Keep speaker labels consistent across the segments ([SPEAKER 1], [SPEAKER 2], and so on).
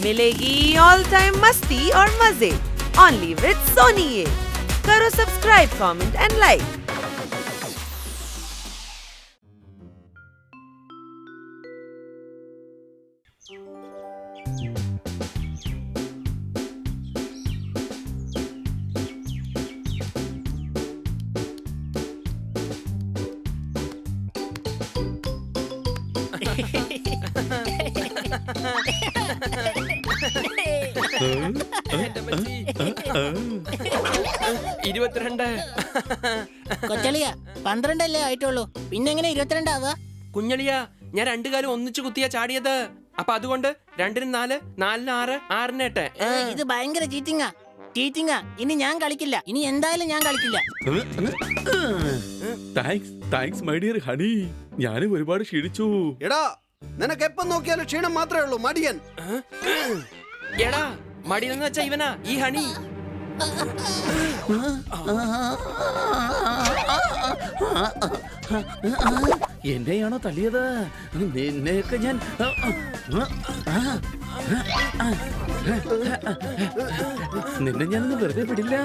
[SPEAKER 1] मिलेगी all time मस्ती और मजे ओनली विद सोनी ये। करो सब्सक्राइब, कमेंट एंड लाइक।
[SPEAKER 2] കൊച്ചളിയ 12 ആയിട്ടുള്ളൂ, പിന്നെങ്ങനെ 22 ആവാ?
[SPEAKER 3] കുഞ്ഞളിയ, ഞാൻ 2 കാലും ഒന്നിച്ചു കുത്തിയാ ചാടിയത്. അപ്പൊ അതുകൊണ്ട് 2-ന് 4, 4-ന് 6, 6-ന് 8.
[SPEAKER 2] ഇത് ഭയങ്കര ചീറ്റിംഗാ. ഇനി ഞാൻ കളിക്കില്ല. ഇനി എന്തായാലും ഞാൻ കളിക്കില്ല.
[SPEAKER 4] Thanks my dear honey. ഞാനും ഒരുപാട് ക്ഷീണിച്ചു.
[SPEAKER 5] എടാ, നിനക്ക് എപ്പം നോക്കിയാലും ക്ഷീണം മാത്രമേ ഉള്ളൂ, മടിയൻ.
[SPEAKER 3] എടാ, മടിയെന്ന് വെച്ചാ ഇവനാ ഈ ഹണി.
[SPEAKER 4] എന്നെയാണോ തല്ലിയത്? നിന്നെയൊക്കെ ഞാൻ നിന്നെ ഞാനൊന്ന് വെറുതെ വിടില്ല.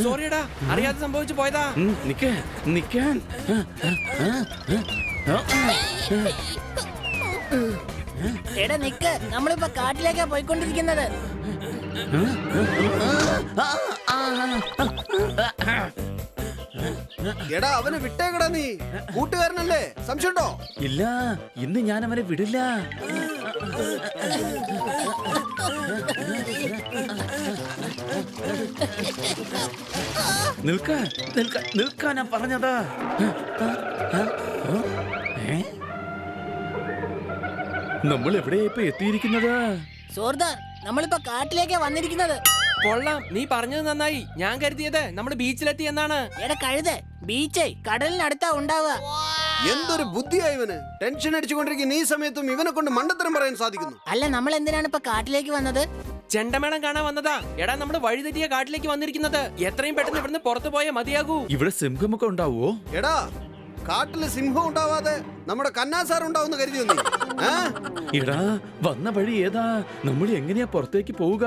[SPEAKER 3] സോറിയടാ, അറിയാതെ സംഭവിച്ചു പോയതാ.
[SPEAKER 4] നിക്കാൻ
[SPEAKER 2] എടാ നിക്ക്, നമ്മളിപ്പോ കാട്ടിലേക്കാ പോയിക്കൊണ്ടിരിക്കുന്നത്.
[SPEAKER 5] എടാ, അവനെ വിട്ടേക്കടാ, നീ കൂട്ടുകാരനല്ലേ, സംശയമുണ്ടോ?
[SPEAKER 4] ഇല്ല, ഇന്ന് ഞാൻ അവനെ വിടില്ല. നിൽക്കാനാ പറഞ്ഞത്. നമ്മൾ എവിടെയാ ഇപ്പൊ എത്തിയിരിക്കുന്നത്?
[SPEAKER 2] സോർദാർ, നമ്മളിപ്പോ കാട്ടിലേക്കാ വന്നിരിക്കുന്നത്.
[SPEAKER 3] കൊള്ളാം, നീ പറഞ്ഞത് നന്നായി. ഞാൻ കരുതിയത് നമ്മുടെ ബീച്ചിലെത്തി എന്നാണ്.
[SPEAKER 2] എടാ കഴുത, ബീച്ചേ കടലിനടുത്താ ഉണ്ടാവുക.
[SPEAKER 5] എന്തൊരു ബുദ്ധിയാ ഇവന്. ടെൻഷൻ അടിച്ചുകൊണ്ടിരിക്കുന്ന ഈ സമയത്തും ഇവനെ കൊണ്ട് മണ്ടത്തരം പറയാൻ സാധിക്കുന്നു.
[SPEAKER 2] അല്ല, നമ്മൾ എന്തിനാണ് ഇപ്പൊ കാട്ടിലേക്ക് വന്നത്?
[SPEAKER 3] ചെണ്ടമേളം കാണാൻ വന്നതാ. എടാ, നമ്മുടെ വഴിതെറ്റിയ കാട്ടിലേക്ക് വന്നിരിക്കുന്നത്. എത്രയും പെട്ടെന്ന് ഇവിടുന്ന് പുറത്തു പോയാൽ മതിയാകൂ.
[SPEAKER 4] ഇവിടെ സിംഹമൊക്കെ ഉണ്ടാവോ?
[SPEAKER 5] എടാ, കാട്ടില് സിംഹം ഉണ്ടാവാതെ നമ്മുടെ കന്നാസാർ ഉണ്ടാവുന്ന കരുതി നീ?
[SPEAKER 4] എടാ, വന്ന വഴി ഏതാ? നമ്മൾ എങ്ങനെയാ പുറത്തേക്ക് പോവുക?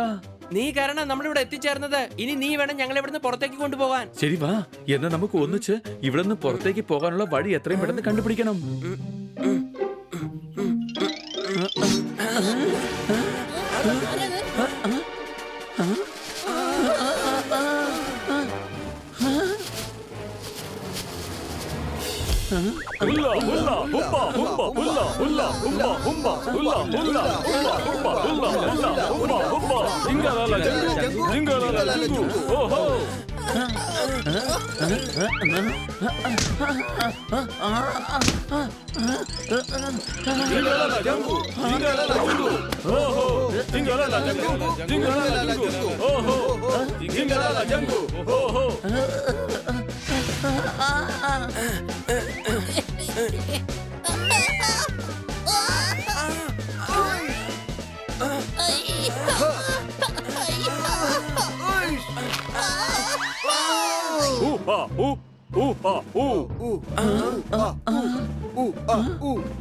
[SPEAKER 3] നീ കാരണം നമ്മളിവിടെ എത്തിച്ചേർന്നത്. ഇനി നീ വേണം ഞങ്ങളെ ഇവിടുന്ന് പുറത്തേക്ക് കൊണ്ടുപോകാൻ.
[SPEAKER 4] ശരി, വാ. എന്നാ നമുക്ക് ഒന്നിച്ച് ഇവിടെ നിന്ന് പുറത്തേക്ക് പോകാനുള്ള വഴി എത്രയും പെട്ടെന്ന് കണ്ടുപിടിക്കണം.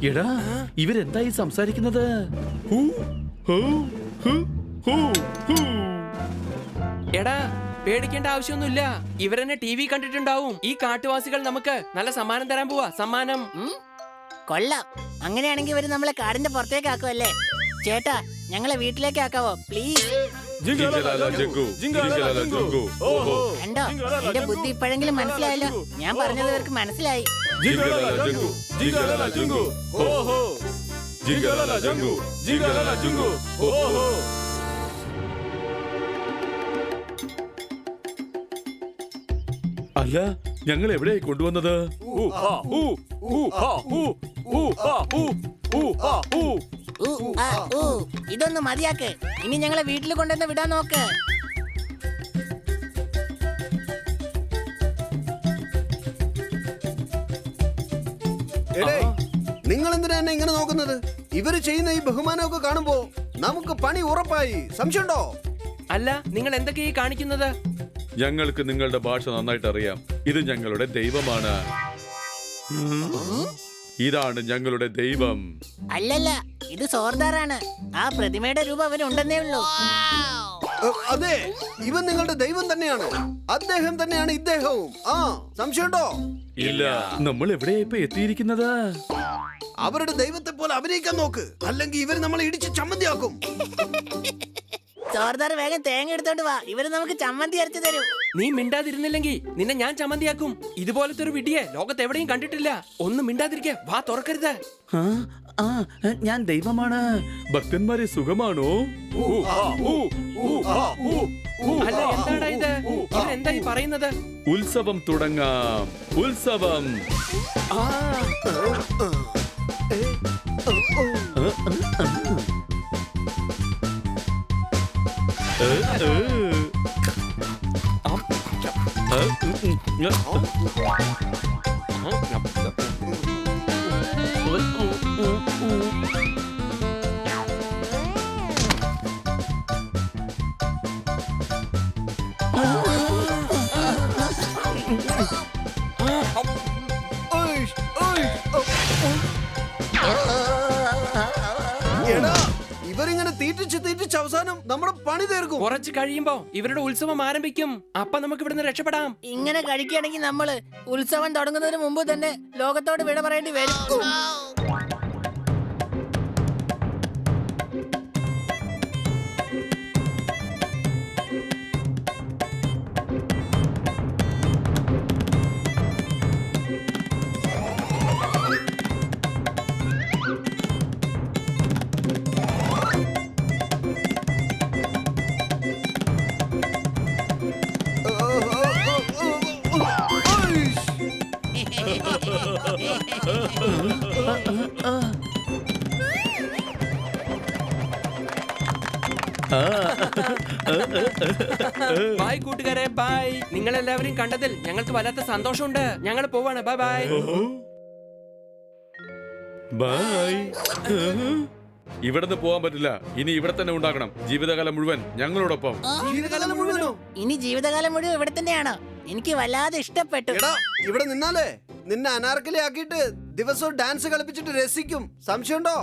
[SPEAKER 4] എടാ, ഇവരെന്തായി സംസാരിക്കുന്നത്?
[SPEAKER 3] എടാ, പേടിക്കേണ്ട ആവശ്യമൊന്നുമില്ല. ഇവരെന്നെ TV കണ്ടിട്ടുണ്ടാവും. ഈ കാട്ടുവാസികൾ നമുക്ക് നല്ല സമ്മാനം തരാൻ പോവാ. സമ്മാനം.
[SPEAKER 2] കൊള്ളാം. അങ്ങനെയാണെങ്കിൽ ഇവര് നമ്മളെ കാടിന്റെ പുറത്തേക്ക് ആക്കുമല്ലേ? ചേട്ടാ, ഞങ്ങളെ വീട്ടിലേക്ക് ആക്കാവോ പ്ലീസ്? കണ്ടോ, എന്റെ ബുദ്ധി ഇപ്പോഴെങ്കിലും മനസ്സിലായല്ലോ. ഞാൻ പറഞ്ഞത് ഇവർക്ക് മനസ്സിലായി.
[SPEAKER 4] അല്ല, ഞങ്ങൾ എവിടെയായി കൊണ്ടുവന്നത്?
[SPEAKER 2] ഇതൊന്ന് മതിയാക്ക്. ഇനി ഞങ്ങളെ വീട്ടിൽ കൊണ്ടുവന്ന് വിടാൻ നോക്ക്.
[SPEAKER 5] നിങ്ങൾ എന്തിനാ എന്നെ ഇങ്ങനെ നോക്കുന്നത്? ഇവര് ചെയ്യുന്ന ഈ ബഹുമാനമൊക്കെ കാണുമ്പോ നമുക്ക് പണി ഉറപ്പായി. സംശയമുണ്ടോ?
[SPEAKER 3] അല്ല, നിങ്ങൾ എന്തൊക്കെയാ കാണിക്കുന്നത്?
[SPEAKER 4] ഞങ്ങൾക്ക് നിങ്ങളുടെ ഭാഷ നന്നായിട്ട് അറിയാം. ഇത് ഞങ്ങളുടെ ദൈവമാണ്. ഇതാണ് ഞങ്ങളുടെ ദൈവം.
[SPEAKER 2] അല്ലല്ല, ഇത് സോർദാറാണ്. ആ പ്രതിമയുടെ രൂപം അവനുണ്ടെന്നേ ഉള്ളൂ.
[SPEAKER 5] അതെ, ഇവൻ നിങ്ങളുടെ ദൈവം തന്നെയാണ്. അദ്ദേഹം തന്നെയാണ് ഇദ്ദേഹവും. ആ, സംശയമുണ്ടോ?
[SPEAKER 4] ഇല്ല. നമ്മൾ എവിടെയാ ഇപ്പൊ എത്തിയിരിക്കുന്നത്?
[SPEAKER 5] അവരുടെ ദൈവത്തെ പോലെ അഭിനയിക്കാൻ നോക്ക്, അല്ലെങ്കിൽ ഇവർ നമ്മളെ ഇടിച്ച് ചമ്മന്തിയാക്കും.
[SPEAKER 2] സോർദാർ വേഗം തേങ്ങ എടുത്തോണ്ട് വാ, ഇവര് നമുക്ക് ചമ്മന്തി അരച്ചു തരും.
[SPEAKER 3] നീ മിണ്ടാതിരുന്നില്ലെങ്കിൽ നിന്നെ ഞാൻ ചമ്മന്തിയാക്കും. ഇതുപോലത്തെ ഒരു വിഡിയെ ലോകത്ത് എവിടെയും കണ്ടിട്ടില്ല. ഒന്നും മിണ്ടാതിരിക്കെ, വാ തുറക്കരുത്.
[SPEAKER 4] ഞാൻ ദൈവമാണ്. ഭക്തന്മാരെ സുഖമാണോ?
[SPEAKER 3] അല്ല, എന്താടാ ഇത്? ഇവരെന്തായി പറയുന്നത്?
[SPEAKER 4] ഉത്സവം തുടങ്ങാം. ഉത്സവം.
[SPEAKER 5] എടാ, ഇവരിങ്ങനെ തീറ്റിച്ച് അവസാനം നമ്മുടെ പണി തീർക്കും.
[SPEAKER 3] കുറച്ച് കഴിയുമ്പോ ഇവരുടെ ഉത്സവം ആരംഭിക്കും. അപ്പൊ നമുക്ക് ഇവിടുന്ന് രക്ഷപ്പെടാം.
[SPEAKER 2] ഇങ്ങനെ കഴിക്കുകയാണെങ്കിൽ നമ്മള് ഉത്സവം തുടങ്ങുന്നതിന് മുമ്പ് തന്നെ ലോകത്തോട് വിട പറയേണ്ടി വരും.
[SPEAKER 3] ബൈ കൂട്ടുകാരെ, ബൈ. നിങ്ങൾ എല്ലാവരെയും കണ്ടതിൽ ഞങ്ങൾക്ക് വല്ലാത്ത സന്തോഷമുണ്ട്. ഞങ്ങൾ പോവാണ്. Bye bye.
[SPEAKER 4] ബൈ. ഇവിടുന്ന് പോവാൻ പറ്റില്ല. ഇനി ഇവിടെ തന്നെ ഉണ്ടാകണം. ജീവിതകാലം മുഴുവൻ ഞങ്ങളോടൊപ്പം.
[SPEAKER 5] ജീവിതകാലം മുഴുവനോ?
[SPEAKER 2] ഇനി ജീവിതകാലം മുഴുവൻ ഇവിടെ തന്നെയാണോ? എനിക്ക് വല്ലാതെ ഇഷ്ടപ്പെട്ടു.
[SPEAKER 5] എടാ, ഇവിടെ നിന്നാലേ നിന്നെ അനാർക്കലി ആക്കിയിട്ട് ദിവസവും ഡാൻസ് കളിപ്പിച്ചിട്ട് രസിക്കും. സംശയമുണ്ടോ?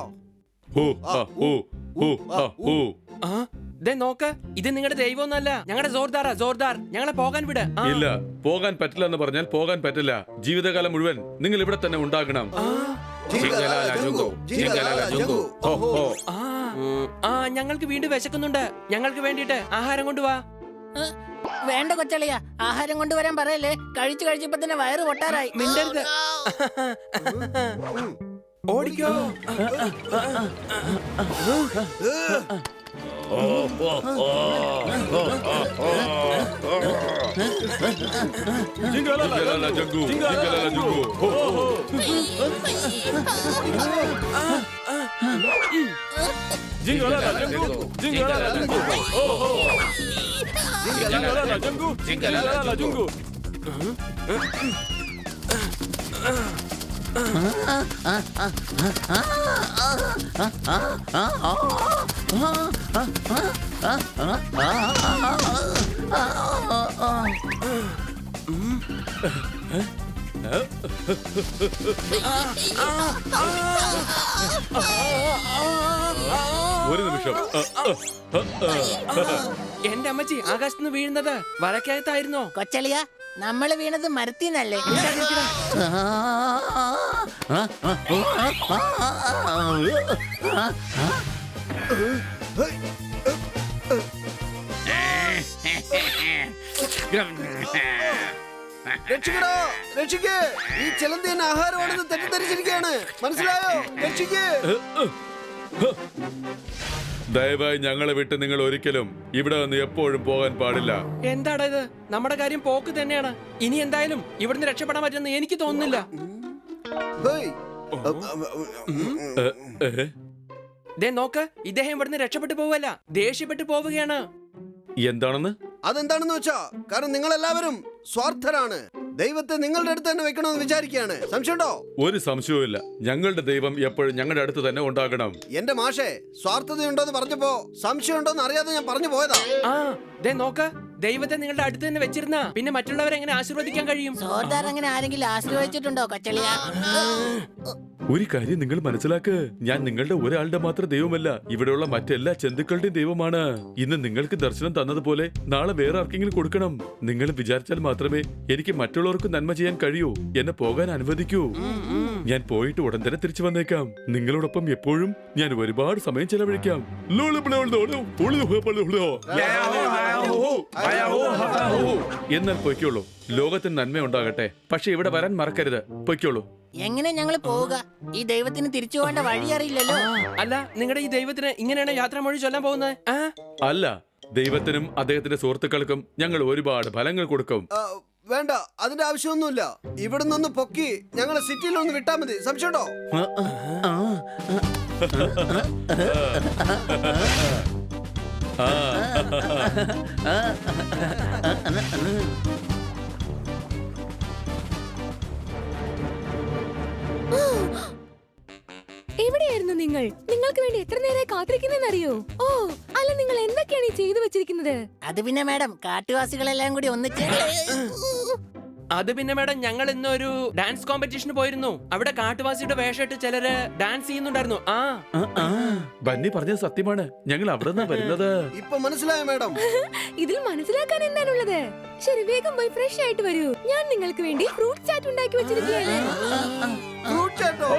[SPEAKER 3] ദേ നോക്ക്, ഇത് നിങ്ങളുടെ ദൈവമൊന്നല്ല, ഞങ്ങളുടെ ജോർദാറാ. ജോർദാർ, ഞങ്ങളെ പോകാൻ വിട്.
[SPEAKER 4] ഇല്ല, പോകാൻ പറ്റില്ല എന്ന് പറഞ്ഞാൽ പോകാൻ പറ്റില്ല. ജീവിതകാലം മുഴുവൻ നിങ്ങൾ ഇവിടെ തന്നെ ഉണ്ടാകണം.
[SPEAKER 3] ഞങ്ങൾക്ക് വീണ്ടും വിശക്കുന്നുണ്ട്. ഞങ്ങൾക്ക് വേണ്ടിട്ട് ആഹാരം കൊണ്ടുവാ.
[SPEAKER 2] വേണ്ട കൊച്ചളിയ, ആഹാരം കൊണ്ടുവരാൻ പറയല്ലേ. കഴിച്ചപ്പോ തന്നെ വയറ് പൊട്ടാറായി.
[SPEAKER 3] മിണ്ടരുത്. ഓടിക്കോ.
[SPEAKER 4] ഒരു നിമിഷം.
[SPEAKER 3] എന്റെ അമ്മച്ചി ആകാശത്തുനിന്ന് വീഴുന്നത് വലക്കകത്തായിരുന്നോ?
[SPEAKER 2] കൊച്ചളിയ, നമ്മള് വീണത് മരത്തിന്നല്ലേ?
[SPEAKER 5] രക്ഷിക്കടോ, രക്ഷിക്ക്. ഈ ചിലന്തി എന്നെ ആഹാരമാണെന്ന് തെറ്റിദ്ധരിച്ചിരിക്കുകയാണ്. മനസ്സിലായോ? രക്ഷിക്ക്.
[SPEAKER 4] ദയവായി ഞങ്ങളെ വിട്ട് നിങ്ങൾ ഒരിക്കലും ഇവിടെ നിന്ന് എപ്പോഴും പോകാൻ പാടില്ല.
[SPEAKER 3] എന്താടാ ഇത്? നമ്മുടെ കാര്യം പോക്ക് തന്നെയാണ്. ഇനി എന്തായാലും ഇവിടുന്ന് രക്ഷപ്പെടാൻ പറ്റുമെന്ന് എനിക്ക് തോന്നുന്നില്ല.
[SPEAKER 5] ഹേയ്.
[SPEAKER 3] ദേ നോക്ക്, ഇദ്ദേഹം ഇവിടുന്ന് രക്ഷപ്പെട്ടു പോവല്ല, ദേഷ്യപ്പെട്ടു പോവുകയാണ്.
[SPEAKER 4] എന്താണെന്ന്?
[SPEAKER 5] അതെന്താണെന്ന് വെച്ചാ, കാരണം നിങ്ങൾ എല്ലാവരും സ്വാർത്ഥരാണ്. ദൈവത്തെ നിങ്ങളുടെ അടുത്ത് തന്നെ വെക്കണമെന്ന് വിചാരിക്കുകയാണ്. സംശയമുണ്ടോ?
[SPEAKER 4] ഒരു സംശയവുമില്ല. ഞങ്ങളുടെ ദൈവം എപ്പോഴും ഞങ്ങളുടെ അടുത്ത് തന്നെ ഉണ്ടാകണം.
[SPEAKER 5] എന്റെ മാഷേ, സ്വാർത്ഥതയുണ്ടോന്ന് പറഞ്ഞപ്പോ സംശയമുണ്ടോന്ന് അറിയാതെ ഞാൻ പറഞ്ഞു പോയതാ.
[SPEAKER 3] ദേ നോക്ക്, ദൈവത്തെ നിങ്ങളുടെ അടുത്ത് തന്നെ വെച്ചിരുന്ന പിന്നെ മറ്റുള്ളവരെ എങ്ങനെ ആശീർവദിക്കാൻ കഴിയും?
[SPEAKER 2] സോർദാർ അങ്ങനെ ആരെങ്കിലും ആശ്രയിച്ചിട്ടുണ്ടോ കൊച്ചളിയ?
[SPEAKER 4] ഒരു കാര്യം നിങ്ങൾ മനസ്സിലാക്ക്, ഞാൻ നിങ്ങളുടെ ഒരാളുടെ മാത്രം ദൈവമല്ല, ഇവിടെയുള്ള മറ്റെല്ലാ ജന്തുക്കളുടെയും ദൈവമാണ്. ഇന്ന് നിങ്ങൾക്ക് ദർശനം തന്നതുപോലെ നാളെ വേറെ ആർക്കെങ്കിലും കൊടുക്കണം. നിങ്ങൾ വിചാരിച്ചാൽ മാത്രമേ എനിക്ക് മറ്റുള്ളവർക്ക് നന്മ ചെയ്യാൻ കഴിയൂ. എന്നെ പോകാൻ അനുവദിക്കൂ. ഞാൻ പോയിട്ട് ഉടൻ തന്നെ തിരിച്ചു വന്നേക്കാം. നിങ്ങളോടൊപ്പം എപ്പോഴും ഞാൻ ഒരുപാട് സമയം ചെലവഴിക്കാം. എന്നാൽ പൊയ്ക്കോളൂ. ലോകത്തിന് നന്മ ഉണ്ടാകട്ടെ. പക്ഷെ ഇവിടെ വരാൻ മറക്കരുത്. പൊയ്ക്കോളൂ.
[SPEAKER 2] എങ്ങനെ ഞങ്ങൾ പോവുക? ഈ ദൈവത്തിന് തിരിച്ചു പോകേണ്ട വഴി അറിയില്ലല്ലോ.
[SPEAKER 3] അല്ല, നിങ്ങളുടെ ഈ ദൈവത്തിന് ഇങ്ങനെയാണ് യാത്രാമൊഴി ചൊല്ലാൻ പോകുന്നത്?
[SPEAKER 4] അല്ല, ദൈവത്തിനും അദ്ദേഹത്തിന്റെ സുഹൃത്തുക്കൾക്കും ഞങ്ങൾ ഒരുപാട് ഫലങ്ങൾ കൊടുക്കും.
[SPEAKER 5] വേണ്ട, അതിന്റെ ആവശ്യമൊന്നുമില്ല. ഇവിടെ നിന്ന് പൊക്കി ഞങ്ങളെ സിറ്റിയിലൊന്ന് വിട്ടാ മതി. സംശയമുണ്ടോ?
[SPEAKER 6] എവിടെയായിരുന്നു നിങ്ങൾ? നിങ്ങൾക്ക് വേണ്ടി എത്ര നേരമായി കാത്തിരിക്കുന്നറിയോ? ഓ, അല്ല, നിങ്ങൾ എന്തൊക്കെയാണ് ഈ ചെയ്തു വെച്ചിരിക്കുന്നത്?
[SPEAKER 2] അത് പിന്നെ മാഡം, കാട്ടുവാസികളെല്ലാം കൂടി ഒന്നിച്ച്.
[SPEAKER 3] അത് പിന്നെ മാഡം, ഞങ്ങൾ ഇന്നൊരു ഡാൻസ് കോമ്പറ്റീഷന് പോയിരുന്നു. അവിടെ കാട്ടുവാസിയുടെ വേഷമിട്ട് ചിലര് ഡാൻസ് ചെയ്യുന്നുണ്ടായിരുന്നു.
[SPEAKER 4] ബന്നി പറഞ്ഞത് സത്യമാണ്. ഞങ്ങൾ അവിടെ നിന്നാ വരുന്നത്.
[SPEAKER 5] ഇപ്പൊ മനസ്സിലായോ മാഡം?
[SPEAKER 6] ഇതിൽ മനസ്സിലാക്കാൻ എന്താണുള്ളത്? ശരി, വേഗം പോയി ഫ്രഷ് ആയിട്ട് വരൂ. ഞാൻ നിങ്ങൾക്ക് വേണ്ടി ഫ്രൂട്ട് ചാറ്റ് ഉണ്ടാക്കി വെച്ചിരിക്കുകയാണ്.
[SPEAKER 5] ഫ്രൂട്ട് ചാറ്റോ?